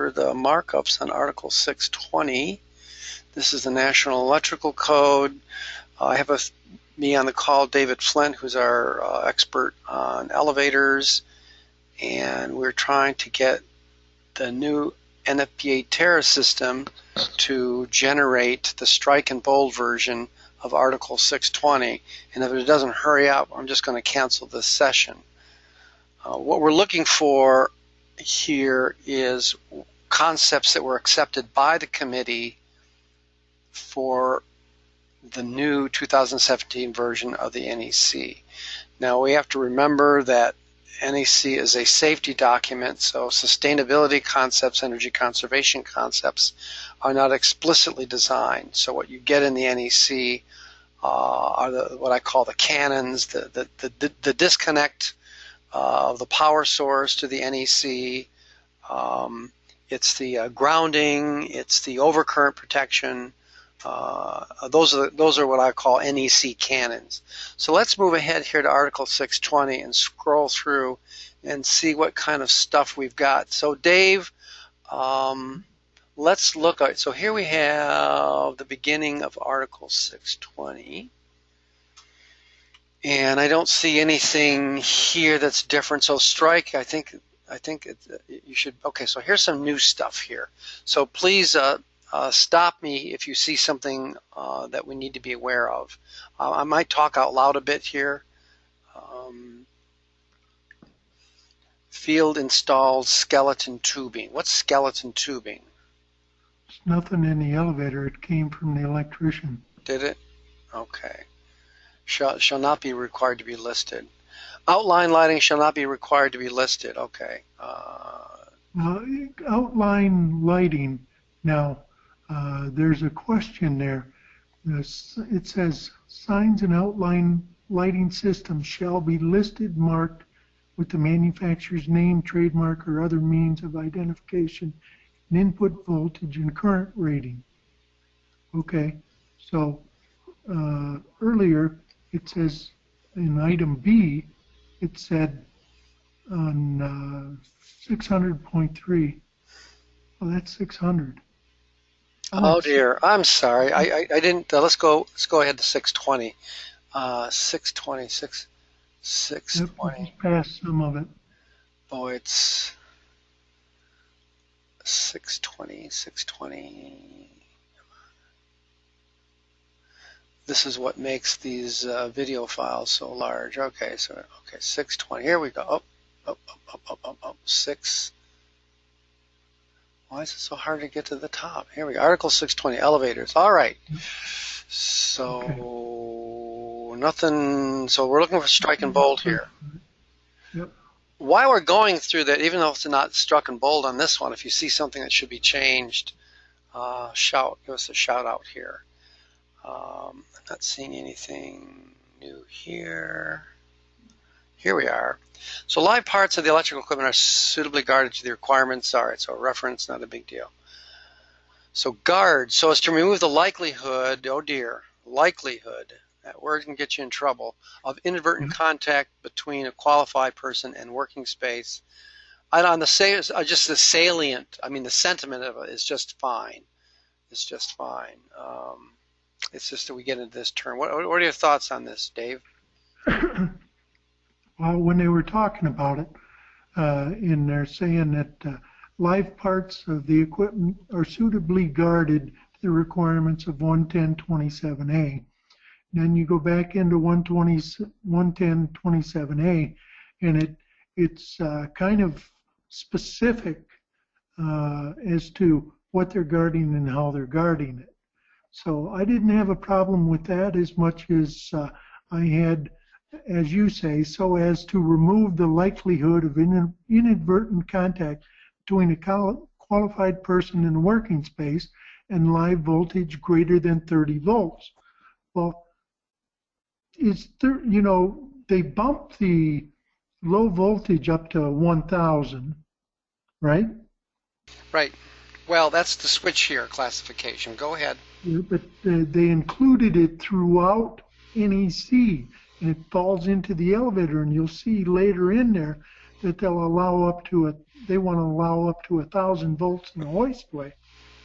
over the markups on Article 620. This is the National Electrical Code. I have me on the call, David Flint, who's our expert on elevators, and we're trying to get the new NFPA tariff system to generate the strike and bold version of Article 620. And if it doesn't hurry up, I'm just going to cancel this session. What we're looking for here is concepts that were accepted by the committee for the new 2017 version of the NEC. Now we have to remember that NEC is a safety document, so sustainability concepts, energy conservation concepts are not explicitly designed. So what you get in the NEC are what I call the canons, the disconnect of the power source to the NEC. It's the grounding, it's the overcurrent protection. Those are what I call NEC canons. So let's move ahead here to Article 620 and scroll through and see what kind of stuff we've got. So Dave, let's look at, so here we have the beginning of Article 620. And I don't see anything here that's different. So strike, I think you should, okay, so here's some new stuff here. So please stop me if you see something that we need to be aware of. I might talk out loud a bit here. Field installed skeleton tubing. What's skeleton tubing? It's nothing in the elevator. It came from the electrician. Did it? Okay. Shall not be required to be listed. Outline lighting shall not be required to be listed. Okay. Outline lighting. Now, there's a question there. It says signs and outline lighting systems shall be listed, marked with the manufacturer's name, trademark, or other means of identification, and input voltage and current rating. Okay, so earlier it says in item B, it said on 600.3, well, that's 600. Oh dear, I'm sorry. I didn't. Let's go ahead to 620. 620. Yep, past some of it. Oh, it's 620. This is what makes these video files so large. Okay, so okay, 620. Here we go. Up. 6. Why is it so hard to get to the top? Here we go. Article 620, elevators. All right. So okay. Nothing. So we're looking for strike and bold here. Yep. While we're going through that, even though it's not struck and bold on this one, if you see something that should be changed, give us a shout out here. I'm not seeing anything new here. Here we are. So live parts of the electrical equipment are suitably guarded to the requirements. All right, so a reference, not a big deal. So guard, so as to remove the likelihood, oh dear, likelihood, that word can get you in trouble, of inadvertent contact between a qualified person and working space. And on the just the salient, I mean the sentiment of it is just fine. It's just fine. It's just that we get into this term. What are your thoughts on this, Dave? Well, when they were talking about it, and they're saying that live parts of the equipment are suitably guarded to the requirements of 110.27a. Then you go back into 110.27a, and it's kind of specific as to what they're guarding and how they're guarding it. So I didn't have a problem with that as much as I had, as you say, so as to remove the likelihood of inadvertent contact between a qualified person in a working space and live voltage greater than 30 volts. Well, they bumped the low voltage up to 1,000, right? Right. Well, that's the switchgear classification. Go ahead. Yeah, but they included it throughout NEC, and it falls into the elevator, and you'll see later in there that they'll allow up to they want to allow up to 1,000 volts in the hoistway.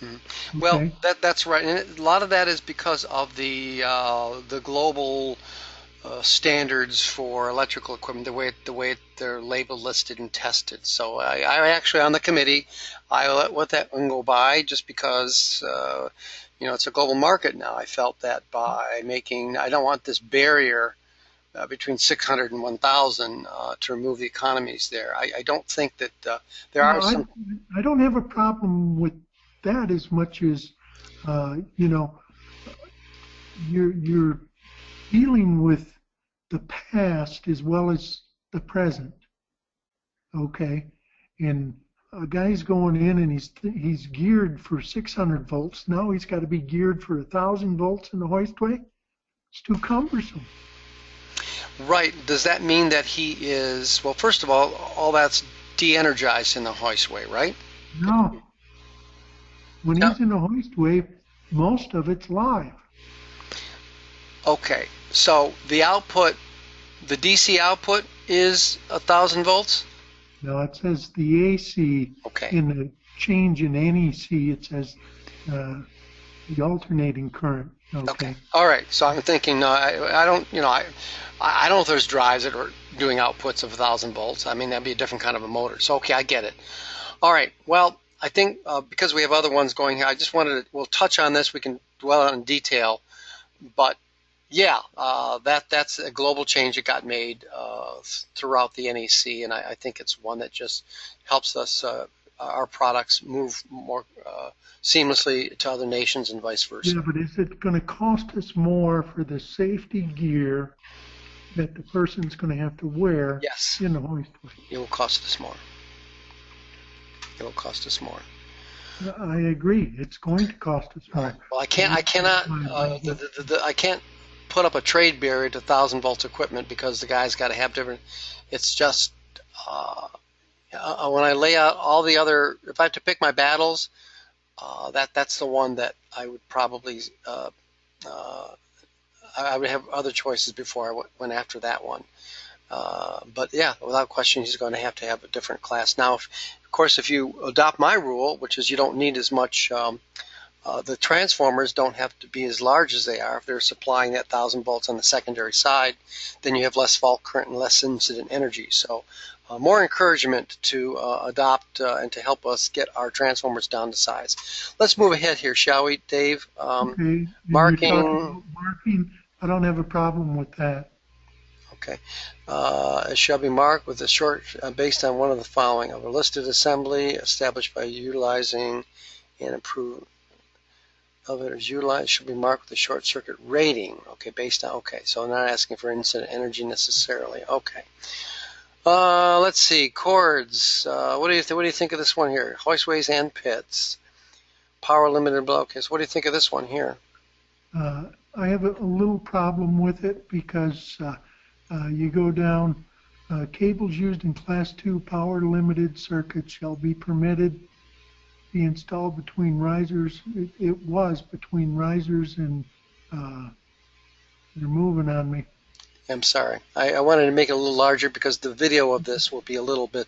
Mm-hmm. Well, Okay. that's right, and a lot of that is because of the global standards for electrical equipment, the way they're labeled, listed, and tested. So I actually on the committee, I let that one go by just because it's a global market now. I felt that by I don't want this barrier between 600 and 1,000 to remove the economies there. I don't think that there are some. I don't have a problem with that as much as you're dealing with the past as well as the present. Okay, and a guy's going in and he's geared for 600 volts. Now he's got to be geared for 1,000 volts in the hoistway. It's too cumbersome. Right. Does that mean that he is, well, first of all that's de-energized in the hoistway, right? No. When he's in the hoistway, most of it's live. Okay. So the output, the DC output is 1,000 volts? No, it says the AC. Okay. In the change in NEC, it says the alternating current. Okay. All right. So I'm thinking, I don't, I don't know if there's drives that are doing outputs of 1,000 volts. I mean, that'd be a different kind of a motor. So, okay, I get it. All right. Well, I think because we have other ones going here, I just wanted to, we'll touch on this. We can dwell on in detail. But, yeah, that's a global change that got made throughout the NEC, and I think it's one that just helps us, our products move more seamlessly to other nations and vice versa. Yeah, but is it going to cost us more for the safety gear that the person's going to have to wear Yes. in the hoistway? It will cost us more. It will cost us more. I agree. It's going to cost us more. Right. Well, I cannot I can't put up a trade barrier to 1,000 volts equipment because the guy's got to have different. It's just when I lay out all the other. If I have to pick my battles, that's the one that I would probably. I would have other choices before I went after that one. But yeah, without question, he's going to have a different class. Now, of course, if you adopt my rule, which is you don't need as much, the transformers don't have to be as large as they are. If they're supplying that 1,000 volts on the secondary side, then you have less fault current and less incident energy. So more encouragement to adopt and to help us get our transformers down to size. Let's move ahead here, shall we, Dave? Okay. Marking. Marking. I don't have a problem with that. Okay. It shall be marked with a short, based on one of the following: of a listed assembly established by utilizing and approved of it is utilized, should be marked with a short circuit rating. Okay, based on, okay, so I'm not asking for incident energy necessarily. Okay. Let's see, cords. What do you think of this one here? Hoistways and pits. Power limited below. Okay, so what do you think of this one here? I have a little problem with it because you go down, cables used in Class 2 power limited circuits shall be permitted be installed between risers. It was between risers and they're moving on me. I'm sorry. I wanted to make it a little larger because the video of this will be a little bit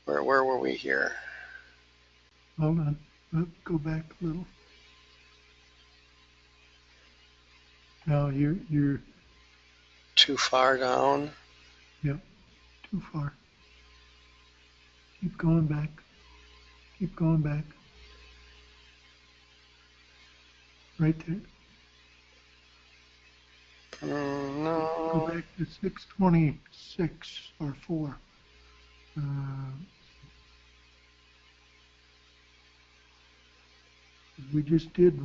where were we here? Hold on. Go back a little. No, you're too far down. Yep, too far. Keep going back. Keep going back. Right there. No. Go back to 626 or 4. We just did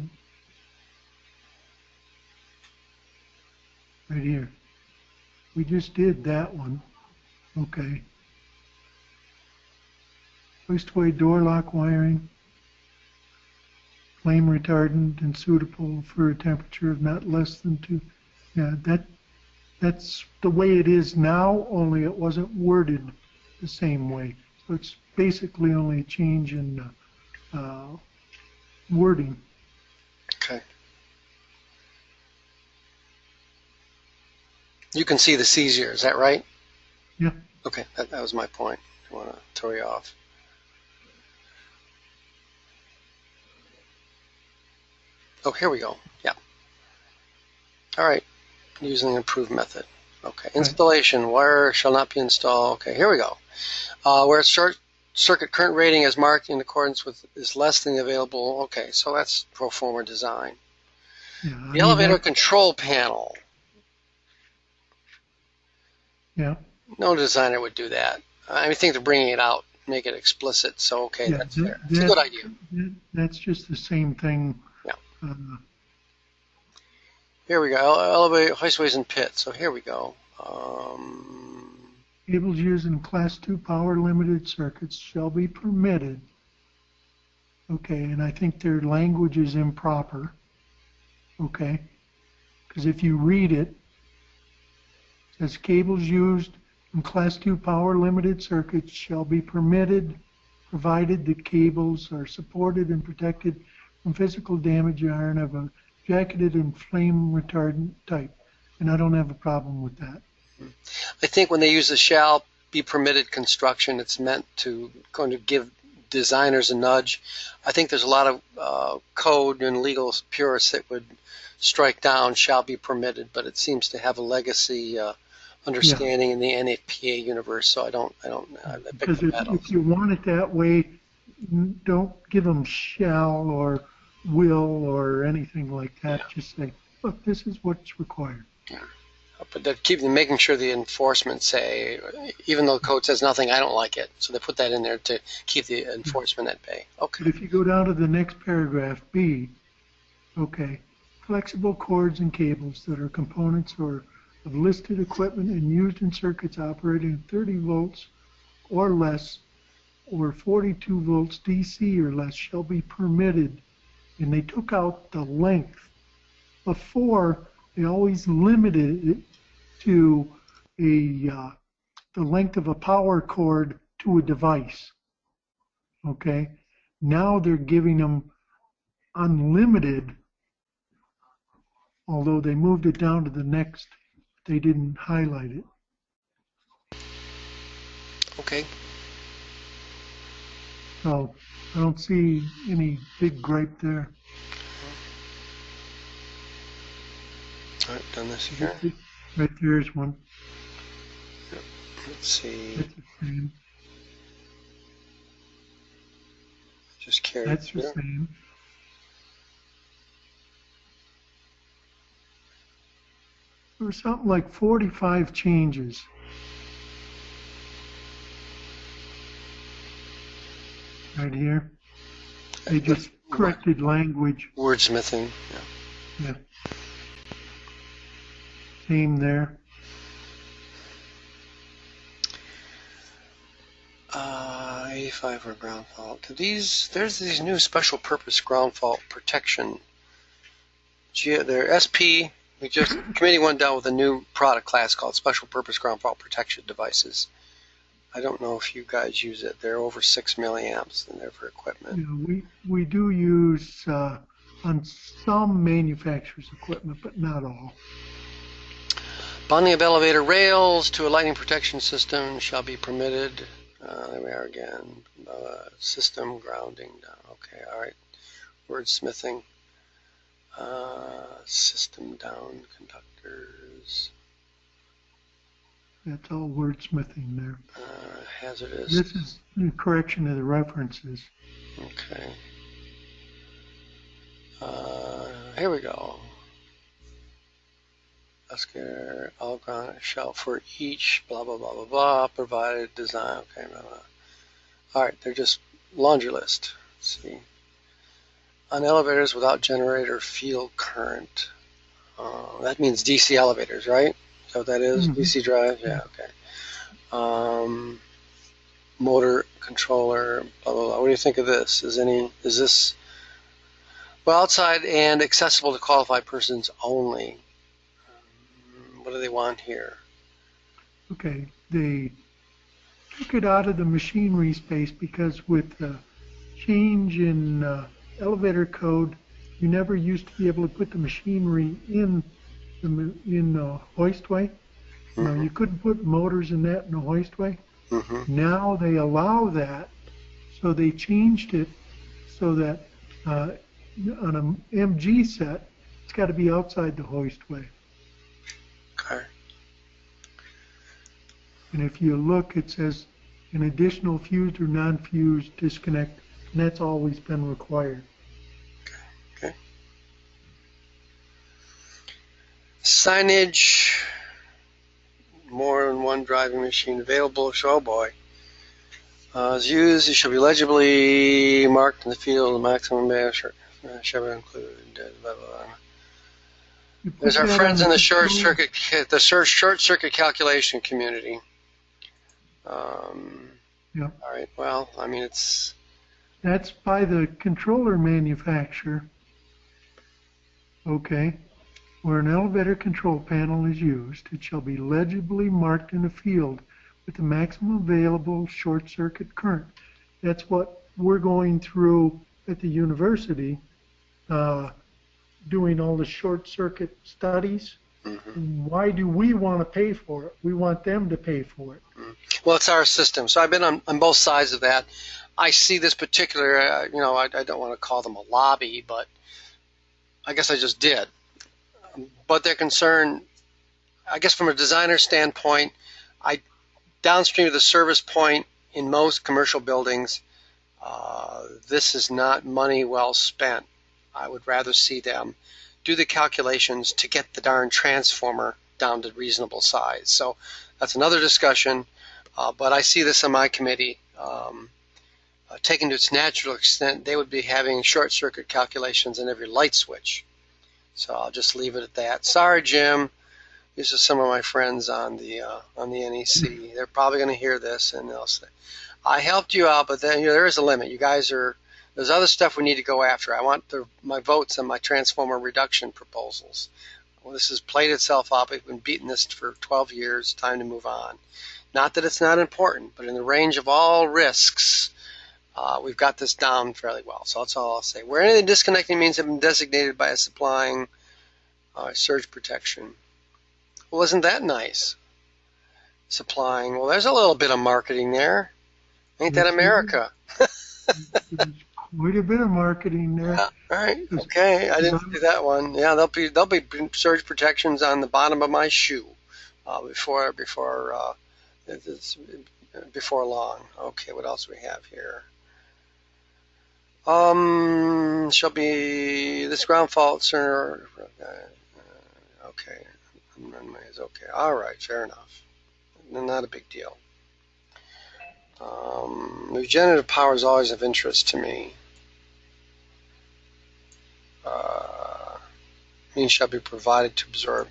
right here. We just did that one. Okay. Hoistway door lock wiring, flame retardant and suitable for a temperature of not less than 2. Yeah, that's the way it is now, only it wasn't worded the same way. So it's basically only a change in wording. Okay. You can see this easier, is that right? Yeah. Okay, that was my point. I want to throw you off. Oh, here we go. Yeah. All right. Using an improved method. Okay. Installation. Wire shall not be installed. Okay, here we go. Where short circuit current rating is marked in accordance with is less than the available. Okay, so that's pro forma design. Yeah, The elevator control panel. Yeah. No designer would do that. I think they're bringing it out, make it explicit. So okay, yeah, that's fair. It's a good idea. That's just the same thing. Yeah. Here we go. Elevator hoistways and pits. So here we go. Cables used in Class 2 power limited circuits shall be permitted. Okay, and I think their language is improper. Okay, because if you read it, it says cables used in Class 2 power limited circuits shall be permitted, provided the cables are supported and protected from physical damage iron of a jacketed and flame retardant type. And I don't have a problem with that. I think when they use the shall be permitted construction, it's meant to going to give designers a nudge. I think there's a lot of code and legal purists that would strike down shall be permitted, but it seems to have a legacy understanding in the NFPA universe. So I because if you want it that way, don't give them shall or will or anything like that. Yeah. Just say, look, this is what's required. Yeah. But they keep making sure the enforcement say, even though the code says nothing, I don't like it. So they put that in there to keep the enforcement at bay. Okay. But if you go down to the next paragraph, B, okay, flexible cords and cables that are components or of listed equipment and used in circuits operating at 30 volts or less or 42 volts DC or less shall be permitted. And they took out the length. Before, they always limited it to the length of a power cord to a device. Okay? Now they're giving them unlimited, although they moved it down to the next, they didn't highlight it. Okay. So I don't see any big gripe there. All right, done this here. Right there's one. Yep. Let's see. That's the same. Just carry That's it through. the same. There was something like 45 changes. Right here. They just corrected language. Wordsmithing. Yeah. Yeah. Same there. 85 for ground fault. There's these new special purpose ground fault protection. They're SP. Committee went down with a new product class called special purpose ground fault protection devices. I don't know if you guys use it. They're over 6 milliamps and they're for equipment. Yeah, we do use on some manufacturers' equipment, but not all. Bonding of elevator rails to a lighting protection system shall be permitted. There we are again. System grounding down. Okay, all right. Wordsmithing. System down conductors. That's all wordsmithing there. Hazardous. This is the correction of the references. Okay. Here we go. Oscar, all ground shall for each blah blah blah blah blah provided design. Okay, blah, blah. All right, they're just laundry list. Let's see. On elevators without generator field current. That means DC elevators, right? Is that what that is? Mm-hmm. DC drive? Yeah, okay. Motor controller, blah, blah, blah. What do you think of this? Is this, well, outside and accessible to qualified persons only? What do they want here? Okay, they took it out of the machinery space because with the change in elevator code, you never used to be able to put the machinery in the hoistway. Now, you couldn't put motors in that in the hoistway. Now they allow that, so they changed it so that on an MG set, it's got to be outside the hoistway. Okay. And if you look, it says an additional fused or non-fused disconnect, and that's always been required. Okay. Signage, more than one driving machine available. Oh boy. As used, it shall be legibly marked in the field. The maximum measure shall include. Blah, blah, blah. There's our friends in the short circuit calculation community. Yeah. All right. Well, I mean, that's by the controller manufacturer. Okay. Where an elevator control panel is used, it shall be legibly marked in a field with the maximum available short circuit current. That's what we're going through at the university, doing all the short circuit studies. Why do we want to pay for it? We want them to pay for it. Well, it's our system. So I've been on both sides of that. I see this particular, I don't want to call them a lobby, but I guess I just did. But they're concerned, I guess from a designer standpoint, downstream of the service point in most commercial buildings, this is not money well spent. I would rather see them do the calculations to get the darn transformer down to reasonable size. So that's another discussion, but I see this on my committee. Taken to its natural extent, they would be having short circuit calculations in every light switch. So I'll just leave it at that. Sorry, Jim. These are some of my friends on the NEC. They're probably going to hear this, and they'll say, "I helped you out, but then there is a limit. You guys there's other stuff we need to go after. I want my votes on my transformer reduction proposals. Well, this has played itself out. We've been beating this for 12 years. Time to move on. Not that it's not important, but in the range of all risks, we've got this down fairly well. So that's all I'll say. Where any of the disconnecting means have been designated by a supplying surge protection. Well, isn't that nice? Supplying. Well, there's a little bit of marketing there. Ain't that America? Quite a bit of marketing there. Yeah, all right. Okay. I didn't see that one. Yeah, there'll be surge protections on the bottom of my shoe before long. Okay. What else do we have here? Shall be this ground fault sooner. Okay. Is okay. All right. Fair enough. Not a big deal. Regenerative power is always of interest to me. Means shall be provided to absorb.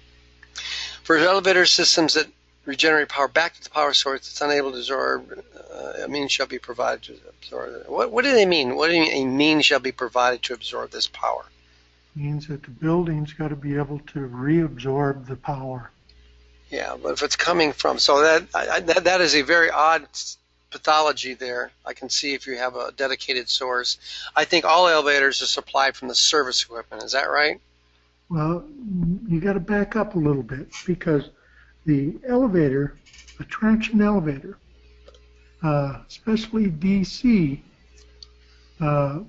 For elevator systems that regenerate power back to the power source that's unable to absorb, a means shall be provided to absorb. What do they mean? What do you mean a means shall be provided to absorb this power? Means that the building's got to be able to reabsorb the power. Yeah, but if it's coming from, so that is a very odd pathology there. I can see if you have a dedicated source. I think all elevators are supplied from the service equipment. Is that right? Well, you got to back up a little bit, because the elevator, a traction elevator, especially DC,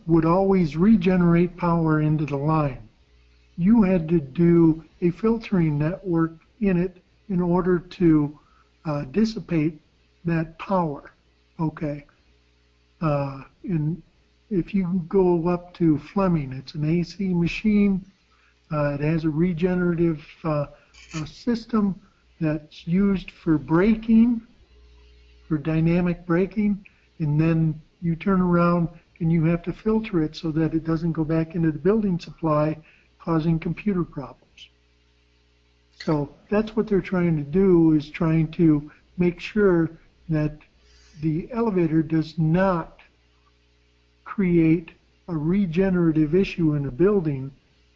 would always regenerate power into the line. You had to do a filtering network in it in order to dissipate that power. Okay. And if you go up to Fleming, it's an AC machine. It has a regenerative system that's used for braking, for dynamic braking, and then you turn around and you have to filter it so that it doesn't go back into the building supply, causing computer problems. So that's what they're trying to do, is trying to make sure that the elevator does not create a regenerative issue in a building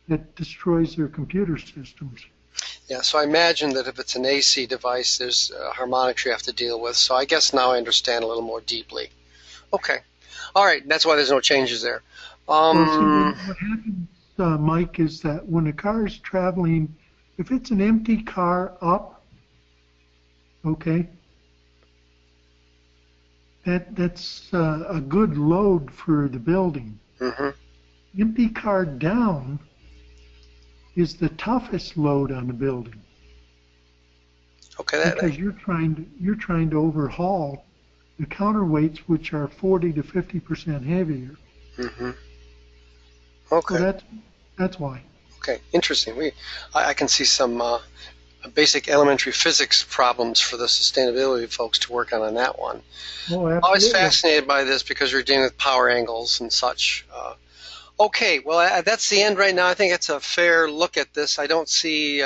that destroys their computer systems. Yeah, so I imagine that if it's an AC device, there's harmonics you have to deal with. So I guess now I understand a little more deeply. Okay. All right, that's why there's no changes there. Well, see, what happens, Mike, is that when a car is traveling, if it's an empty car up, okay? That's a good load for the building. Mm-hmm. Empty car down is the toughest load on the building Okay, because you're trying to overhaul the counterweights, which are 40 to 50% heavier. mm-hmm. Okay. So that's why. Okay, interesting. I can see some basic elementary physics problems for the sustainability folks to work on that one. Oh, Always absolutely. fascinated by this because you're dealing with power angles and such. Okay, well, that's the end right now. I think it's a fair look at this. I don't see,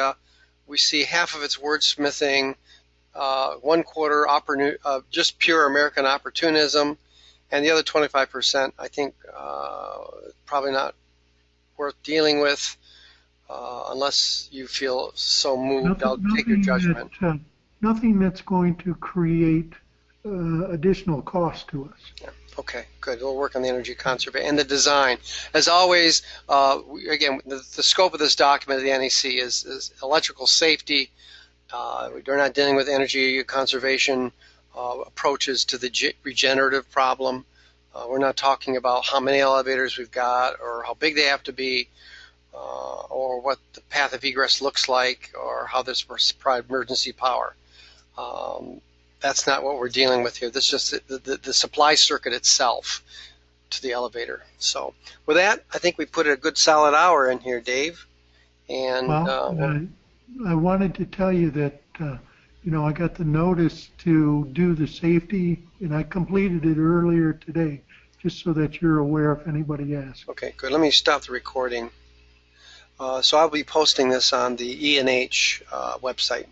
we see half of its wordsmithing, 1/4 just pure American opportunism, and the other 25%, I think, probably not worth dealing with unless you feel so moved. I'll take your judgment. Nothing that's going to create additional cost to us. Yeah. Okay, good. We'll work on the energy conservation and the design. As always, again, the scope of this document of the NEC is electrical safety. We're not dealing with energy conservation approaches to the regenerative problem. We're not talking about how many elevators we've got or how big they have to be or what the path of egress looks like or how this provide emergency power. That's not what we're dealing with here. This is just the supply circuit itself to the elevator. So with that, I think we put a good solid hour in here, Dave. And well, I wanted to tell you that I got the notice to do the safety, and I completed it earlier today, just so that you're aware if anybody asks. Okay, good. Let me stop the recording. So I'll be posting this on the E&H website.